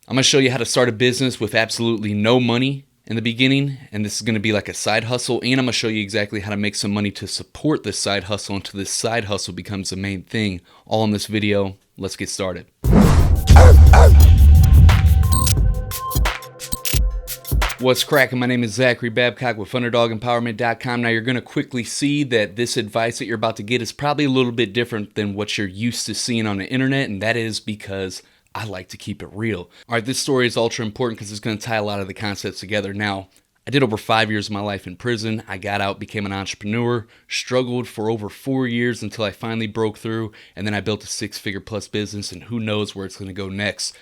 I'm going to show you how to start a business with absolutely no money in the beginning, and this is going to be like a side hustle, and I'm going to show you exactly how to make some money to support this side hustle until this side hustle becomes the main thing, all in this video. Let's get started. What's cracking? My name is Zachary Babcock with underdogempowerment.com. Now you're going to quickly see that this advice that you're about to get is probably a little bit different than what you're used to seeing on the internet, and that is because I like to keep it real. All right, this story is ultra important because it's going to tie a lot of the concepts together. Now, I did over 5 years of my life in prison. I got out, became an entrepreneur, struggled for over 4 years until I finally broke through, and then I built a six-figure plus business, and who knows where it's going to go next.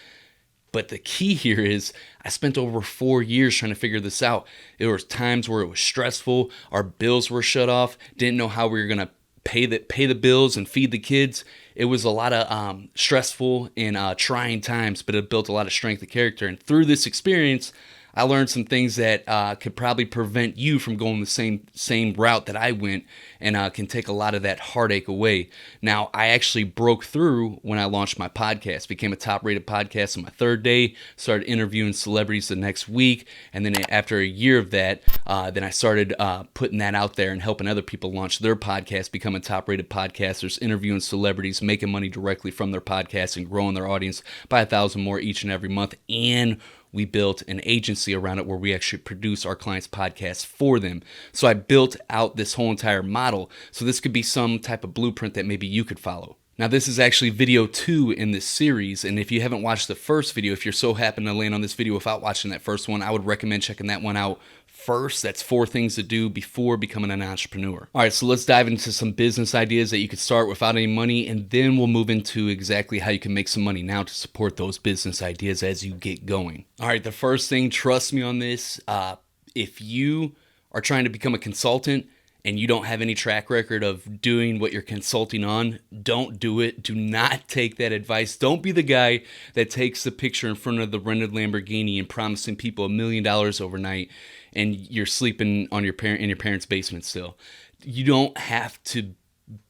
But the key here is I spent over 4 years trying to figure this out. There was times where it was stressful. Our bills were shut off. Didn't know how we were going to pay the bills and feed the kids. It was a lot of stressful and trying times, but it built a lot of strength of character. And through this experience, I learned some things that could probably prevent you from going the same route that I went, and can take a lot of that heartache away. Now, I actually broke through when I launched my podcast, became a top-rated podcast on my third day, started interviewing celebrities the next week, and then after a year of that, then I started putting that out there and helping other people launch their podcast, becoming top-rated podcasters, interviewing celebrities, making money directly from their podcast, and growing their audience by 1,000 more each and every month. And we built an agency around it where we actually produce our clients' podcasts for them. So I built out this whole entire model. So this could be some type of blueprint that maybe you could follow. Now, this is actually video 2 in this series, and if you haven't watched the first video, if you're so happen to land on this video without watching that first one, I would recommend checking that one out first. That's 4 things to do before becoming an entrepreneur. All right, so let's dive into some business ideas that you could start without any money, and then we'll move into exactly how you can make some money now to support those business ideas as you get going. All right, the first thing, trust me on this, if you are trying to become a consultant, and you don't have any track record of doing what you're consulting on, don't do it. Do not take that advice. Don't be the guy that takes the picture in front of the rented Lamborghini and promising people $1 million overnight, and you're sleeping on in your parents' basement still. You don't have to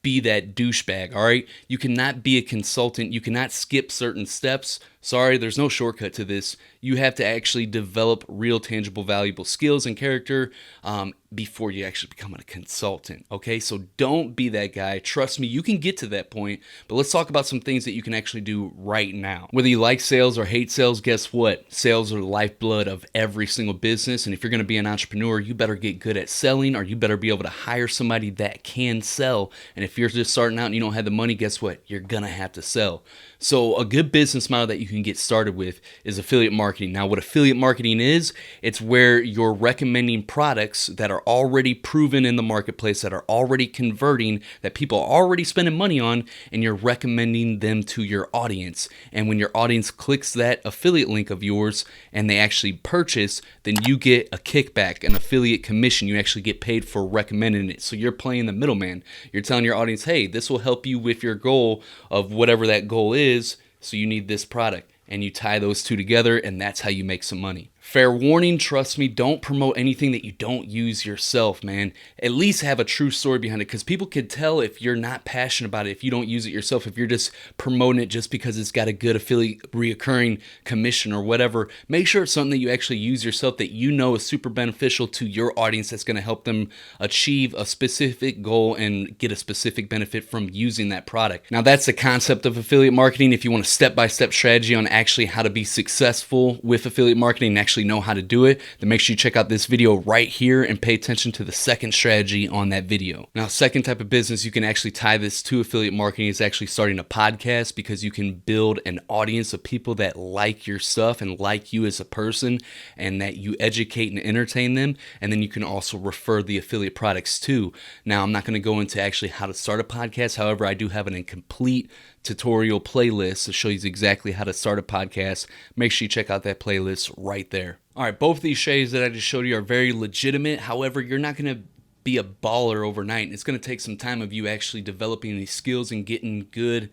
be that douchebag, all right? You cannot be a consultant. You cannot skip certain steps. Sorry, there's no shortcut to this. You have to actually develop real, tangible, valuable skills and character before you actually become a consultant, okay? So don't be that guy. Trust me, you can get to that point, but let's talk about some things that you can actually do right now. Whether you like sales or hate sales, guess what? Sales are the lifeblood of every single business, and if you're going to be an entrepreneur, you better get good at selling, or you better be able to hire somebody that can sell. And if you're just starting out and you don't have the money, guess what? You're going to have to sell. So a good business model that you can get started with is affiliate marketing. Now, what affiliate marketing is, it's where you're recommending products that are already proven in the marketplace, that are already converting, that people are already spending money on, and you're recommending them to your audience. And when your audience clicks that affiliate link of yours and they actually purchase, then you get a kickback, an affiliate commission. You actually get paid for recommending it. So you're playing the middleman. You're telling your audience, hey, this will help you with your goal of whatever that goal is, so you need this product. And you tie those two together, and that's how you make some money. Fair warning, trust me, don't promote anything that you don't use yourself, man. At least have a true story behind it, because people can tell if you're not passionate about it, if you don't use it yourself, if you're just promoting it just because it's got a good affiliate reoccurring commission or whatever. Make sure it's something that you actually use yourself, that you know is super beneficial to your audience, that's going to help them achieve a specific goal and get a specific benefit from using that product. Now, that's the concept of affiliate marketing. If you want a step-by-step strategy on actually how to be successful with affiliate marketing and actually know how to do it, then make sure you check out this video right here and pay attention to the second strategy on that video. Now, second type of business you can actually tie this to affiliate marketing is actually starting a podcast, because you can build an audience of people that like your stuff and like you as a person, and that you educate and entertain them, and then you can also refer the affiliate products to. Now, I'm not going to go into actually how to start a podcast. However, I do have an incomplete tutorial playlist to show you exactly how to start a podcast. Make sure you check out that playlist right there. All right, both of these shades that I just showed you are very legitimate. However, you're not going to be a baller overnight. It's going to take some time of you actually developing these skills and getting good,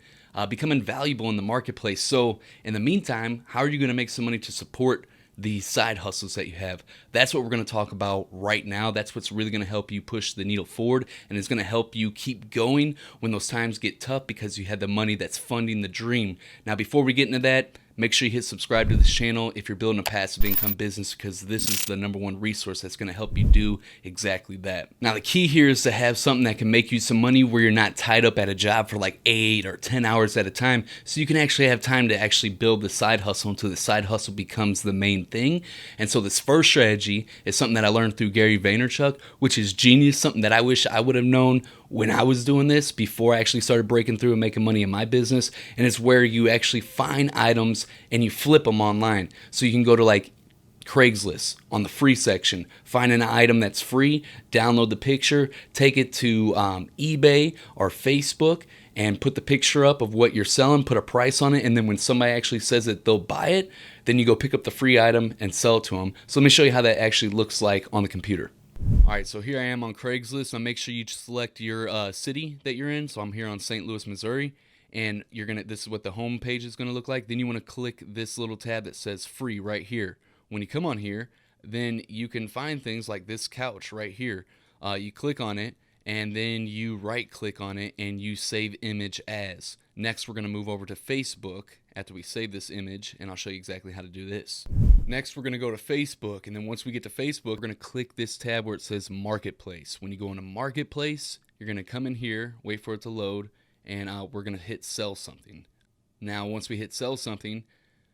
becoming valuable in the marketplace. So in the meantime, how are you going to make some money to support the side hustles that you have? That's what we're going to talk about right now. That's what's really going to help you push the needle forward, and it's going to help you keep going when those times get tough, because you had the money that's funding the dream. Now, before we get into that, make sure you hit subscribe to this channel if you're building a passive income business, because this is the #1 resource that's going to help you do exactly that. Now, the key here is to have something that can make you some money where you're not tied up at a job for like 8 or 10 hours at a time, so you can actually have time to actually build the side hustle until the side hustle becomes the main thing. And so this first strategy is something that I learned through Gary Vaynerchuk, which is genius, something that I wish I would have known when I was doing this before I actually started breaking through and making money in my business. And it's where you actually find items and you flip them online. So you can go to like Craigslist on the free section, find an item that's free, download the picture, take it to eBay or Facebook and put the picture up of what you're selling, put a price on it, and then when somebody actually says that they'll buy it, then you go pick up the free item and sell it to them. So let me show you how that actually looks like on the computer. All right, so here I am on Craigslist. Now make sure you select your city that you're in. So I'm here on St. Louis, Missouri, and this is what the home page is gonna look like. Then you wanna click this little tab that says free right here. When you come on here, then you can find things like this couch right here. You click on it, and then you right click on it and you save image as. Next, we're gonna move over to Facebook after we save this image, and I'll show you exactly how to do this. Next, we're gonna go to Facebook, and then once we get to Facebook, we're gonna click this tab where it says Marketplace. When you go into Marketplace, you're gonna come in here, wait for it to load, and we're gonna hit Sell Something. Now, once we hit Sell Something,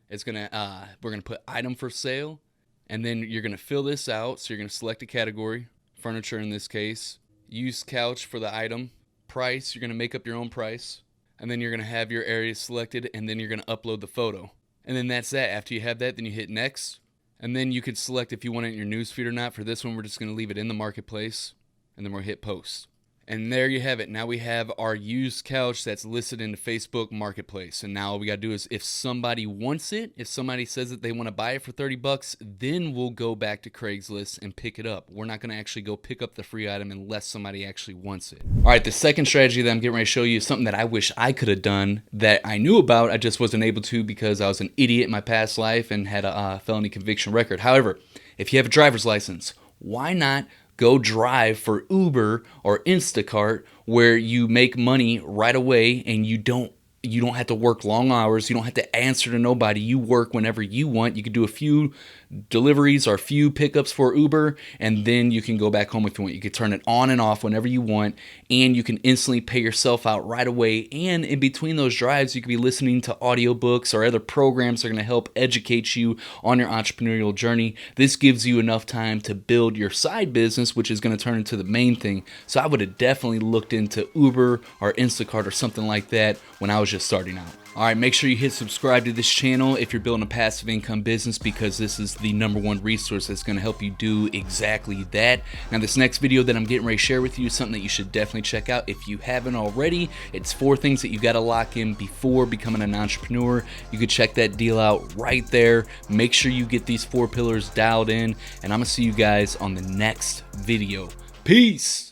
it's gonna we're gonna put Item for Sale, and then you're gonna fill this out. So you're gonna select a category, furniture in this case, use couch for the item, price, you're gonna make up your own price, and then you're gonna have your area selected, and then you're gonna upload the photo. And then that's that. After you have that, then you hit next, and then you could select if you want it in your newsfeed or not. For this one, we're just gonna leave it in the marketplace, and then we'll hit post. And there you have it. Now we have our used couch that's listed in the Facebook Marketplace. And now all we got to do is if somebody wants it, if somebody says that they want to buy it for 30 bucks, then we'll go back to Craigslist and pick it up. We're not going to actually go pick up the free item unless somebody actually wants it. All right, the second strategy that I'm getting ready to show you is something that I wish I could have done that I knew about. I just wasn't able to because I was an idiot in my past life and had a felony conviction record. However, if you have a driver's license, why not go drive for Uber or Instacart, where you make money right away and you don't have to work long hours. You don't have to answer to nobody. You work whenever you want. You can do a few deliveries or a few pickups for Uber, and then you can go back home if you want. You can turn it on and off whenever you want, and you can instantly pay yourself out right away. And in between those drives, you could be listening to audiobooks or other programs that are going to help educate you on your entrepreneurial journey. This gives you enough time to build your side business, which is going to turn into the main thing. So I would have definitely looked into Uber or Instacart or something like that when I was just starting out. All right, make sure you hit subscribe to this channel if you're building a passive income business, because this is the #1 resource that's going to help you do exactly that. Now, this next video that I'm getting ready to share with you is something that you should definitely check out if you haven't already. It's 4 things that you got to lock in before becoming an entrepreneur. You could check that deal out right there. Make sure you get these 4 pillars dialed in, and I'm going to see you guys on the next video. Peace.